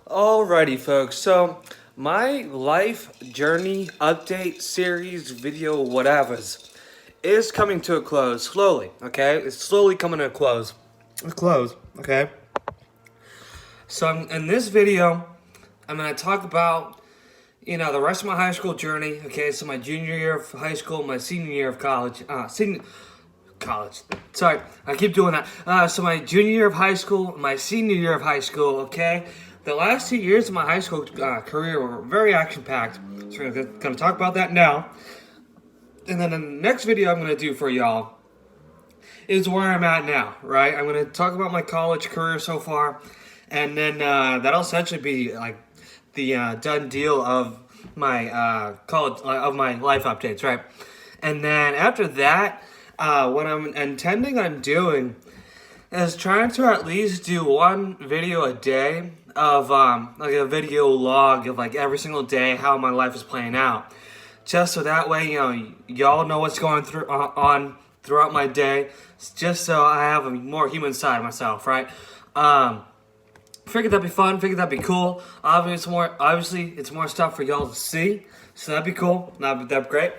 Alrighty, folks. So, my life journey update series video, whatever's, is coming to a close slowly. Okay, it's slowly coming to a close. Okay. So, in this video, I'm gonna talk about the rest of my high school journey. Okay, so my junior year of high school, my senior year of college, college. Sorry, I keep doing that. So my junior year of high school, my senior year of high school. Okay, the last 2 years of my high school career were very action-packed. So we're gonna talk about that now. And then the next video I'm gonna do for y'all is where I'm at now. Right, I'm gonna talk about my college career so far, and then that'll essentially be like the done deal of my college of my life updates. Right, and then after that. What I'm intending on doing is trying to at least do one video a day of like a video log of like every single day how my life is playing out, just so that way y'all know what's going through on throughout my day, just so I have a more human side of myself, right? Figured that'd be fun. Figured that'd be cool. Obviously, it's more stuff for y'all to see, so that'd be cool. That'd be great.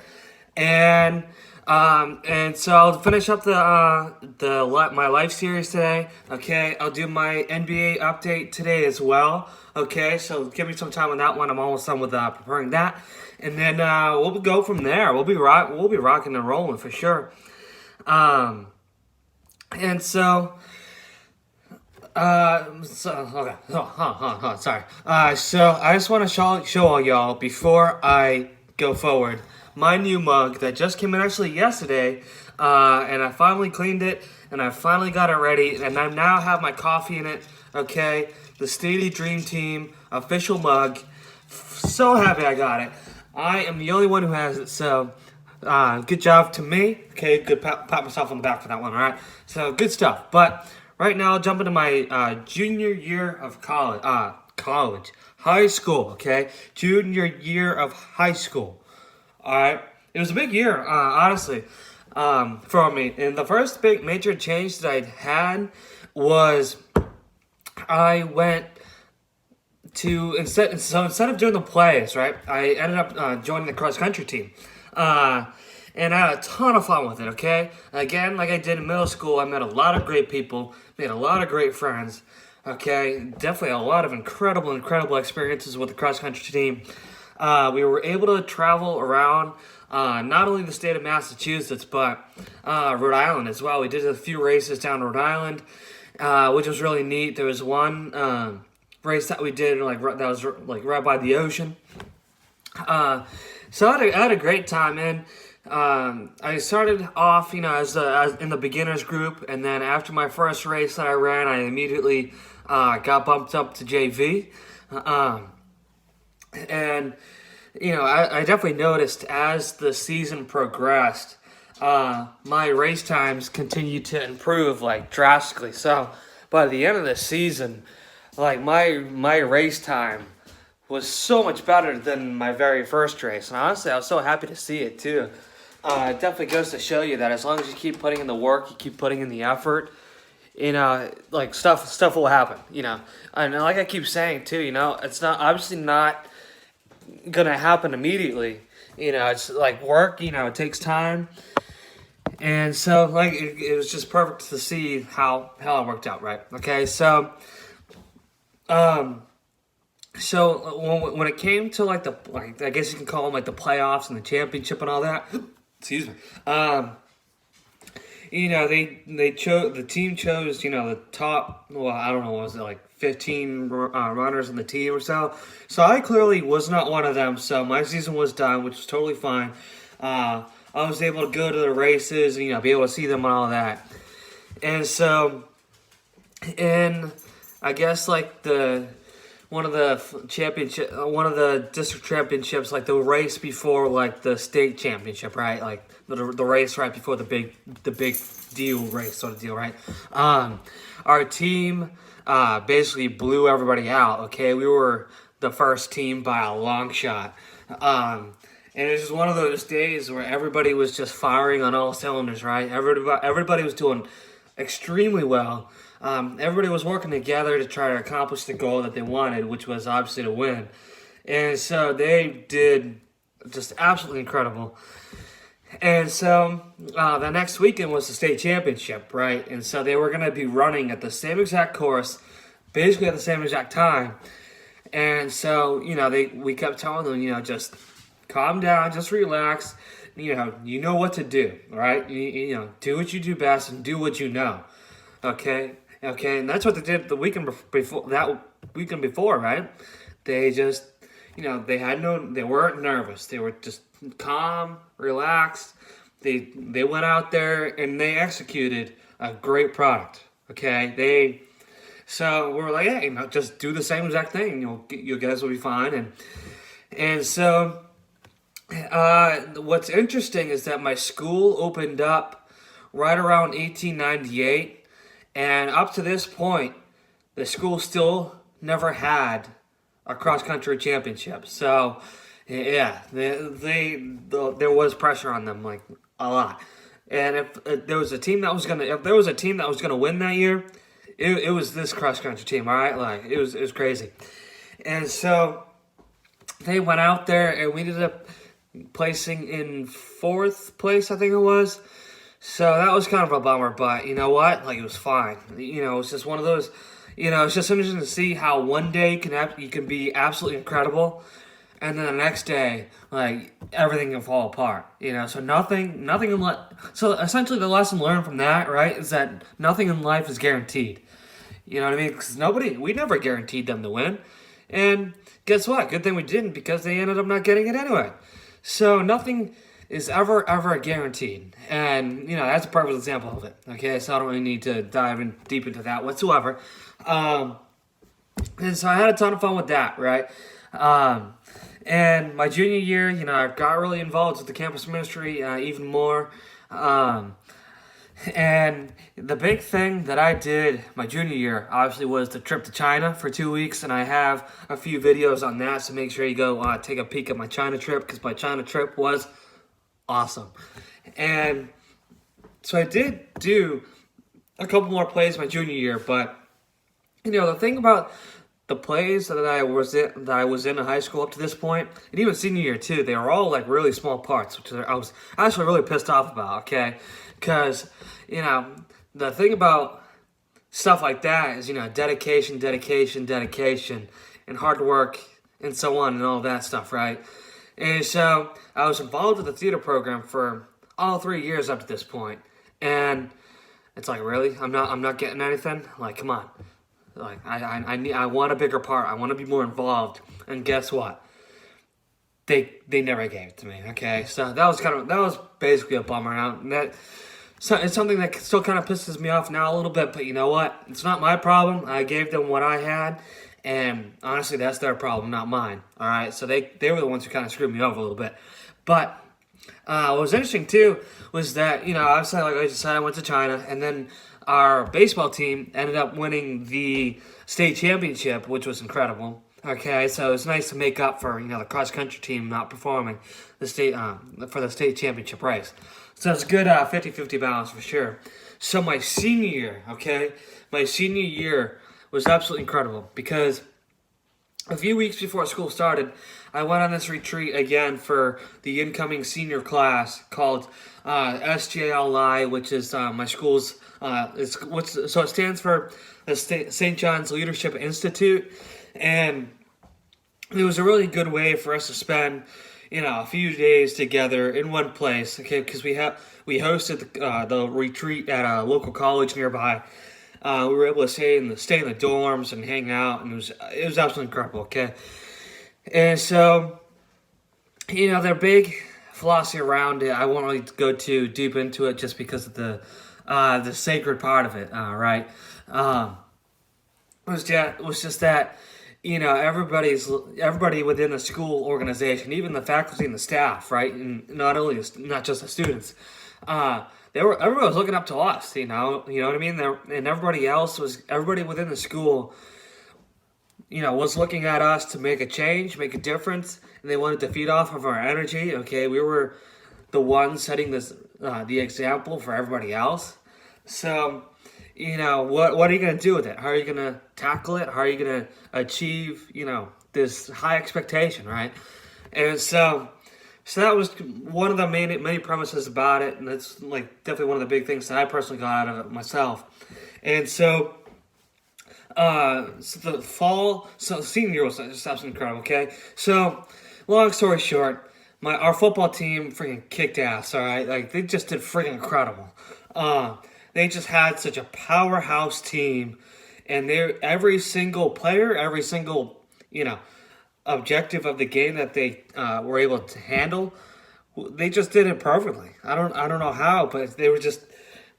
And so I'll finish up my life series today. Okay, I'll do my NBA update today as well. Okay, so give me some time on that one. I'm almost done with preparing that, and then we'll go from there. We'll be rocking and rolling for sure. And so. Okay. Sorry. So I just want to show all y'all before I go forward my new mug that just came in actually yesterday, and I finally cleaned it and I finally got it ready, and I now have my coffee in it. Okay, the Steady Dream Team official mug. So happy I got it. I am the only one who has it, so good job to me. Okay, good pat myself on the back for that one. All right, so good stuff. But right now, I'll jump into my junior year of high school. Okay, junior year of high school. All right, it was a big year, honestly, for me. And the first big major change that I had was I went to instead of doing the plays, right, I ended up joining the cross country team. And I had a ton of fun with it, okay? Again, like I did in middle school, I met a lot of great people, made a lot of great friends, okay? Definitely a lot of incredible experiences with the cross-country team. We were able to travel around not only the state of Massachusetts, but Rhode Island as well. We did a few races down Rhode Island, which was really neat. There was one race that we did that was right by the ocean. So I had a great time, and I started off, as in the beginners group, and then after my first race that I ran, I immediately got bumped up to JV, and I definitely noticed as the season progressed, my race times continued to improve drastically. So by the end of the season, my race time was so much better than my very first race, and honestly, I was so happy to see it too. It definitely goes to show you that as long as you keep putting in the work, you keep putting in the effort, stuff will happen. And like I keep saying too, it's not gonna happen immediately. It's like work. It takes time, and so it was just perfect to see how it worked out, right? Okay, so when it came to I guess you can call them the playoffs and the championship and all that. Excuse me. The team chose the top. Well, I don't know, what was it 15 runners on the team or so. So I clearly was not one of them. So my season was done, which was totally fine. I was able to go to the races and be able to see them and all that. And so, I guess one of the district championships, the race before the state championship, right? The race right before the big deal race sort of deal, right? Our team basically blew everybody out. Okay, we were the first team by a long shot. And it was just one of those days where everybody was just firing on all cylinders, right? Everybody was doing extremely well. everybody was working together to try to accomplish the goal that they wanted, which was obviously to win. And so they did just absolutely incredible. And so the next weekend was the state championship, right? And so they were going to be running at the same exact course, basically at the same exact time. And so, we kept telling them, just calm down, just relax. You know what to do, right? Do what you do best and do what you know. Okay? Okay, and that's what they did the weekend before, that weekend before, right? They just, they weren't nervous. They were just calm, relaxed. They went out there and they executed a great product. Okay, so we were like, hey, just do the same exact thing. You guys will be fine. And so what's interesting is that my school opened up right around 1898, and up to this point, the school still never had a cross-country championship. So, yeah, there was pressure on them, like, a lot. And if there was a team that was gonna win that year, it was this cross-country team. All right, like it was crazy. And so they went out there, and we ended up placing in 4th place, I think it was. So that was kind of a bummer, but you know what? Like, it was fine. It's just one of those. It's just interesting to see how one day you can be absolutely incredible, and then the next day, like, everything can fall apart. So nothing in life. So essentially, the lesson learned from that, right, is that nothing in life is guaranteed. You know what I mean? Because we never guaranteed them to win, and guess what? Good thing we didn't, because they ended up not getting it anyway. So nothing is ever guaranteed, and that's a perfect example of it. Okay, so I don't really need to dive in deep into that whatsoever. And so I had a ton of fun with that, right? And my junior year, I got really involved with the campus ministry even more. And the big thing that I did my junior year, obviously, was the trip to China for 2 weeks, and I have a few videos on that, so make sure you go take a peek at my China trip, because my China trip was awesome. And so I did do a couple more plays my junior year, but the thing about the plays that I was in high school up to this point, and even senior year too, they were all like really small parts, which I was actually really pissed off about. Okay, because the thing about stuff like that is dedication, and hard work, and so on, and all that stuff, right? And so I was involved with the theater program for all 3 years up to this point, and it's like, really, I'm not getting anything. Like, come on. Like, I want a bigger part. I want to be more involved. And guess what? They never gave it to me. Okay, so that was basically a bummer. So it's something that still kind of pisses me off now a little bit. But you know what? It's not my problem. I gave them what I had, and honestly, that's their problem, not mine. All right, so they were the ones who kind of screwed me over a little bit. But what was interesting too was that obviously, like I just said, I went to China, and then our baseball team ended up winning the state championship, which was incredible. Okay, so it's nice to make up for the cross country team not performing the state for the state championship race. So it's a good 50-50 balance for sure. So my senior year was absolutely incredible, because a few weeks before school started, I went on this retreat again for the incoming senior class called SJLI, which is my school's. So it stands for the St. John's Leadership Institute, and it was a really good way for us to spend a few days together in one place. Okay, because we hosted the retreat at a local college nearby. We were able to stay in the dorms and hang out, and it was absolutely incredible. Okay, and so their big philosophy around it, I won't really go too deep into it, just because of the sacred part of it, right? Was just that everybody within the school organization, even the faculty and the staff, right, and not just the students, everybody was looking up to us, you know what I mean? And everybody within the school, was looking at us to make a change, make a difference, and they wanted to feed off of our energy. Okay, we were the ones setting the example for everybody else. So, what are you going to do with it? How are you going to tackle it? How are you going to achieve, this high expectation, right? And so that was one of the main premises about it, and that's like definitely one of the big things that I personally got out of it myself. And so senior year was just absolutely incredible. Okay, so long story short, our football team freaking kicked ass. All right, like they just did freaking incredible. They just had such a powerhouse team, and every single player, every single objective of the game that they were able to handle, they just did it perfectly. I don't know how, but they just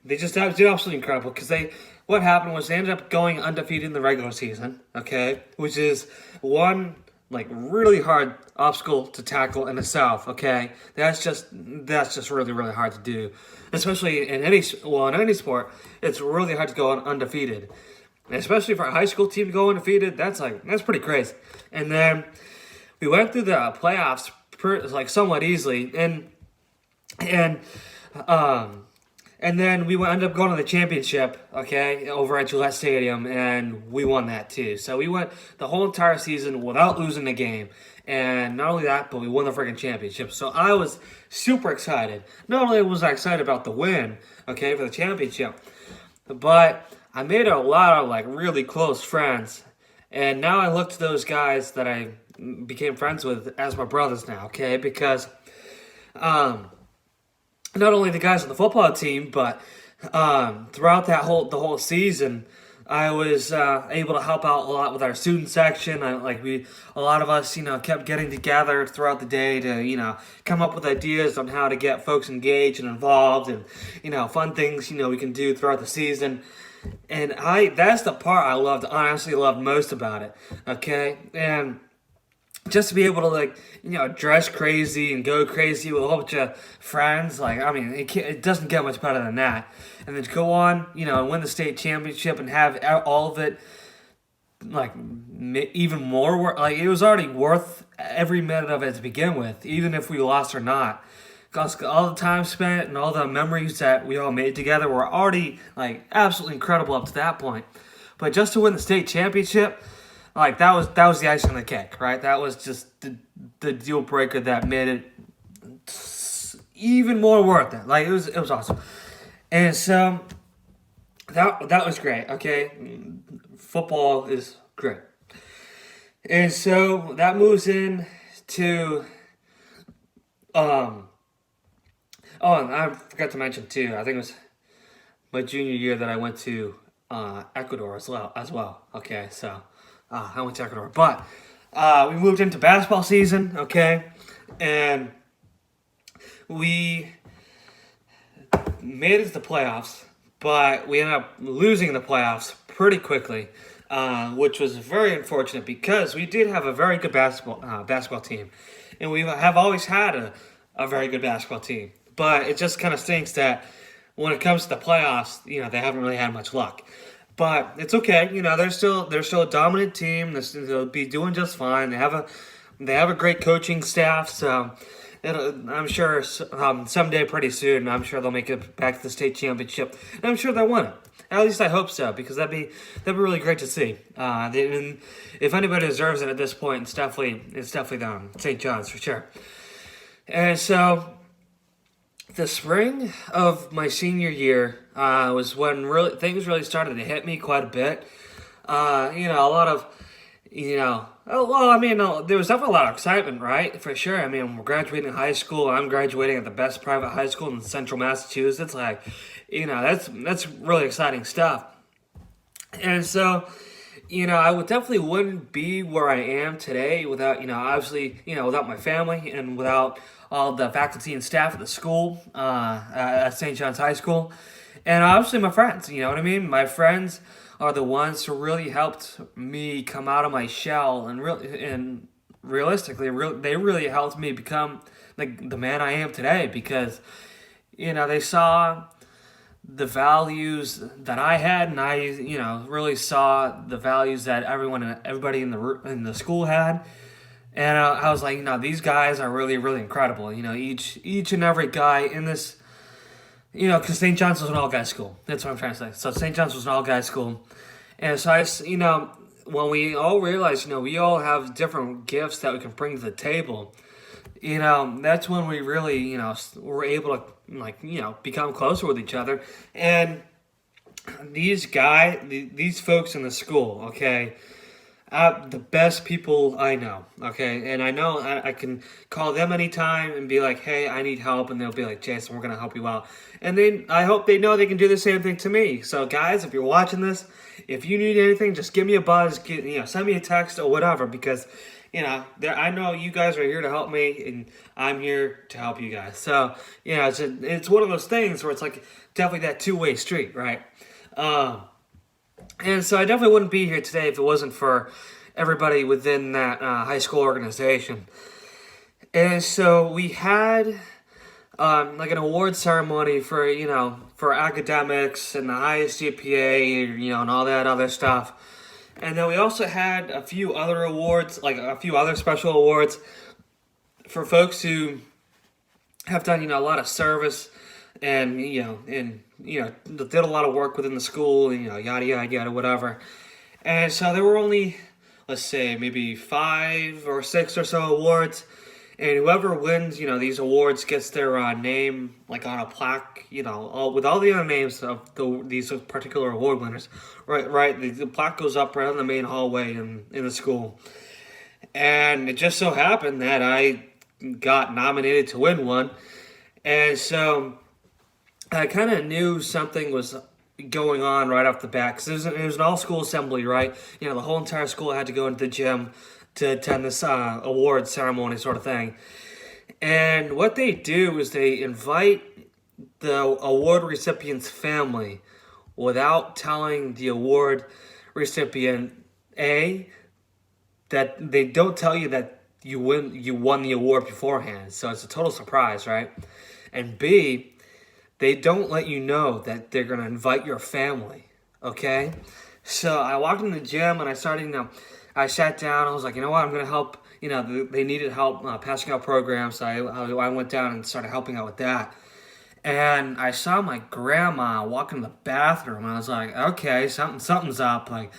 did absolutely incredible because what happened was they ended up going undefeated in the regular season, okay, which is one like really hard obstacle to tackle in the South, okay. That's just really really hard to do, especially in any sport. It's really hard to go undefeated. And especially for a high school team to go undefeated, that's pretty crazy. And then we went through the playoffs somewhat easily, and then we ended up going to the championship, okay, over at Gillette Stadium, and we won that too. So we went the whole entire season without losing a game. And not only that, but we won the freaking championship. So I was super excited. Not only was I excited about the win, okay, for the championship, but I made a lot of like really close friends. And now I look to those guys that I became friends with as my brothers now, okay? Because not only the guys on the football team, but throughout the whole season, I was able to help out a lot with our student section. A lot of us, kept getting together throughout the day to, come up with ideas on how to get folks engaged and involved, and fun things, we can do throughout the season. And that's the part I honestly loved most about it. Okay, and just to be able to dress crazy and go crazy with a whole bunch of friends, it doesn't get much better than that. And then to go on, and win the state championship and have all of it, even more worth. It was already worth every minute of it to begin with, even if we lost or not. Because all the time spent and all the memories that we all made together were already absolutely incredible up to that point. But just to win the state championship, that was the icing on the cake, right? That was just the deal breaker that made it even more worth it. It was awesome. And so that was great, okay? Football is great. And so that moves in to and I forgot to mention too, I think it was my junior year that I went to Ecuador as well. Okay, so I went to Ecuador. But we moved into basketball season, okay? And we made it to the playoffs, but we ended up losing the playoffs pretty quickly, which was very unfortunate because we did have a very good basketball team. And we have always had a very good basketball team. But it just kind of stinks that when it comes to the playoffs, they haven't really had much luck. But it's okay. They're still a dominant team. They'll be doing just fine. They have a great coaching staff. So I'm sure someday, pretty soon, I'm sure they'll make it back to the state championship, and I'm sure they'll win it. At least I hope so, because that'd be really great to see. And if anybody deserves it at this point, it's definitely them, St. John's for sure. And so the spring of my senior year was when things really started to hit me quite a bit. A lot of, there was definitely a lot of excitement, right? For sure. I mean, we're graduating high school. I'm graduating at the best private high school in central Massachusetts. That's really exciting stuff. And so, I wouldn't be where I am today without, obviously, without my family and without all the faculty and staff at the school, at St. John's High School. And obviously my friends, you know what I mean? My friends are the ones who really helped me come out of my shell, and realistically, they really helped me become the man I am today, because, they saw the values that I had, and I, really saw the values that everybody in the school had. And I was like, these guys are really, really incredible. Each and every guy in this because St. John's was an all-guys school. That's what I'm trying to say. So St. John's was an all-guys school. And so when we all realized, we all have different gifts that we can bring to the table, that's when we really, were able to, become closer with each other. And these folks in the school, okay, the best people I know, okay? And I know I can call them anytime and be like, hey, I need help. And they'll be like, Jason, we're going to help you out. And then I hope they know they can do the same thing to me. So, guys, if you're watching this, if you need anything, just give me a buzz, send me a text or whatever, because, I know you guys are here to help me, and I'm here to help you guys. So, it's one of those things where it's like definitely that two-way street, right? And so I definitely wouldn't be here today if it wasn't for everybody within that high school organization. And so we had like an award ceremony for academics and the highest GPA, and all that other stuff. And then we also had a few other awards, like a few other special awards for folks who have done, a lot of service and, did a lot of work within the school, yada, yada, yada, whatever. And so there were only, let's say, maybe 5 or 6 or so awards. And whoever wins, these awards gets their name, like, on a plaque, with all the other names of these particular award winners. Right. The plaque goes up right on the main hallway in the school. And it just so happened that I got nominated to win one. And so I kind of knew something was going on right off the bat, because it was an all-school assembly, right? The whole entire school had to go into the gym to attend this award ceremony sort of thing. And what they do is they invite the award recipient's family without telling the award recipient, A, that they don't tell you that you won the award beforehand, so it's a total surprise, right? And B, they don't let you know that they're going to invite your family, okay? So I walked in the gym and I started, I sat down. I was like, you know what, I'm going to help. They needed help passing out programs, so I went down and started helping out with that. And I saw my grandma walk in the bathroom. And I was like, okay, something's up. Like,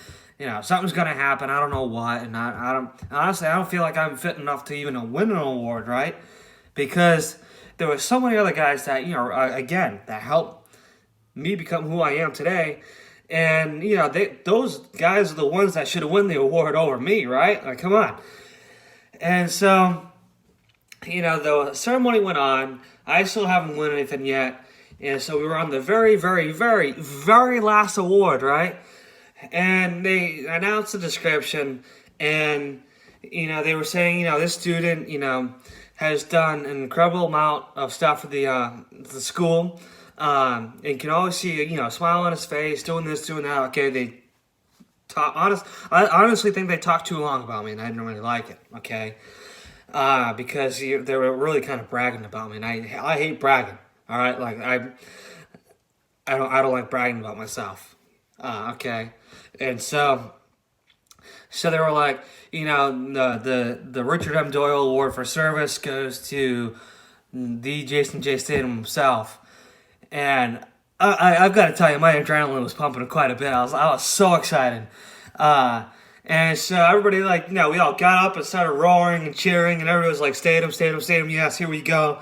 something's going to happen. I don't know what. And honestly, I don't feel like I'm fit enough to even win an award, right? Because there were so many other guys that, again, that helped me become who I am today. And, those guys are the ones that should have won the award over me, right? Like, come on. And so, the ceremony went on. I still haven't won anything yet. And so we were on the very, very, very, very last award, right? And they announced the description. And, they were saying, this student, has done an incredible amount of stuff for the school. And you can always see, a smile on his face, doing this, doing that. Okay, I honestly think they talked too long about me, and I didn't really like it, okay? Because they were really kind of bragging about me, and I hate bragging, all right? Like, I don't like bragging about myself, okay? And so they were like, the Richard M. Doyle Award for Service goes to the Jason J. Statham himself. And I've got to tell you, my adrenaline was pumping quite a bit. I was so excited. And so everybody, we all got up and started roaring and cheering, and everybody was like, Statham, Statham, Statham, yes, here we go.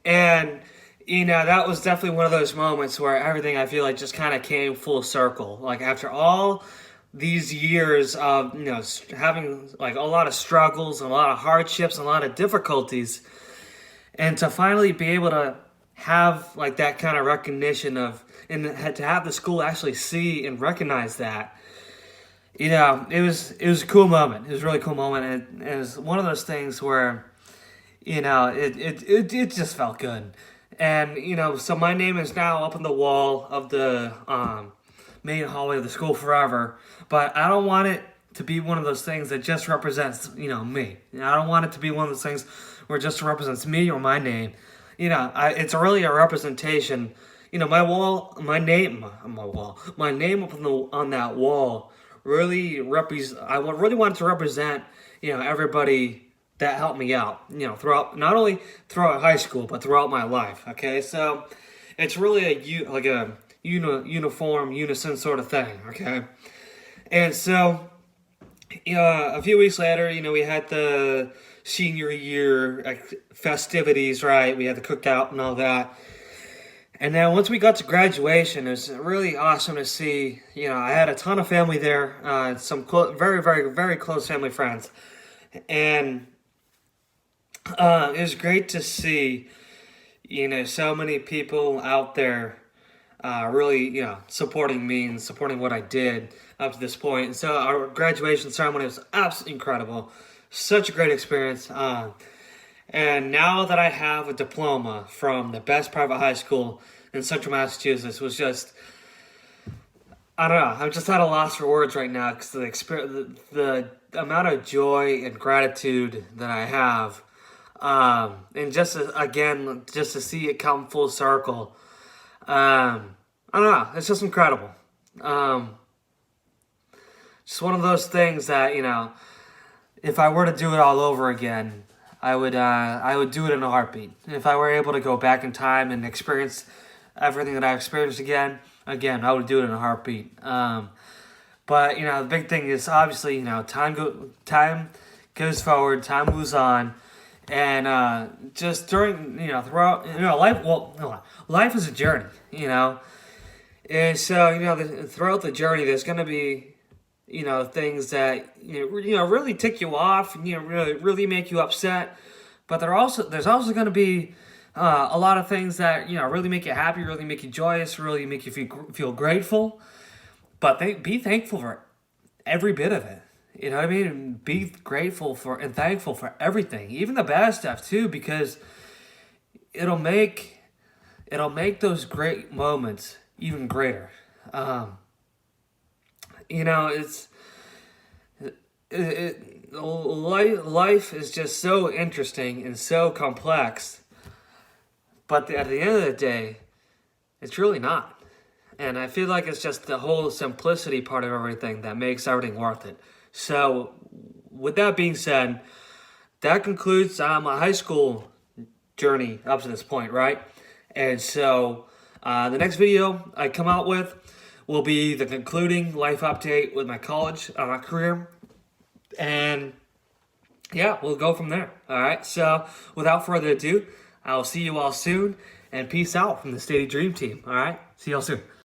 And, that was definitely one of those moments where everything, I feel like, just kind of came full circle. Like, after all these years of, having, like, a lot of struggles, and a lot of hardships, and a lot of difficulties, and to finally be able to have, like, that kind of recognition and to have the school actually see and recognize that, it was a cool moment. It was a really cool moment, and it was one of those things where, it just felt good. And, so my name is now up on the wall of the main hallway of the school forever, but I don't want it to be one of those things that just represents, me. I don't want it to be one of those things where it just represents me or my name. It's really a representation. My name up on that wall really I really wanted to represent, everybody that helped me out, throughout, not only throughout high school, but throughout my life. Okay, so It's really like a uniform, unison sort of thing. Okay, and so a few weeks later, we had the senior year festivities, right? We had the cookout and all that. And then once we got to graduation, it was really awesome to see. I had a ton of family there, some very, very, very close family friends. And it was great to see, so many people out there really, supporting me and supporting what I did up to this point. And so our graduation ceremony was absolutely incredible. Such a great experience. And now that I have a diploma from the best private high school in Central Massachusetts, was just, I don't know, I'm just at a loss for words right now because the amount of joy and gratitude that I have, and again, just to see it come full circle, I don't know, it's just incredible. Just one of those things that, if I were to do it all over again, I would do it in a heartbeat. If I were able to go back in time and experience everything that I experienced again, I would do it in a heartbeat. But the big thing is obviously time goes forward, time moves on, and just during throughout life. Well, no, life is a journey, and so throughout the journey, there's gonna be things that really tick you off, and really make you upset. But there's also going to be a lot of things that really make you happy, really make you joyous, really make you feel grateful. But be thankful for every bit of it. You know what I mean? And be grateful for and thankful for everything, even the bad stuff too, because it'll make those great moments even greater. Life is just so interesting and so complex, but at the end of the day, it's really not. And I feel like it's just the whole simplicity part of everything that makes everything worth it. So, with that being said, that concludes my high school journey up to this point, right? And so, the next video I come out with will be the concluding life update with my college career. And yeah, we'll go from there. All right. So without further ado, I'll see you all soon, and peace out from the Steady Dream Team. All right. See y'all soon.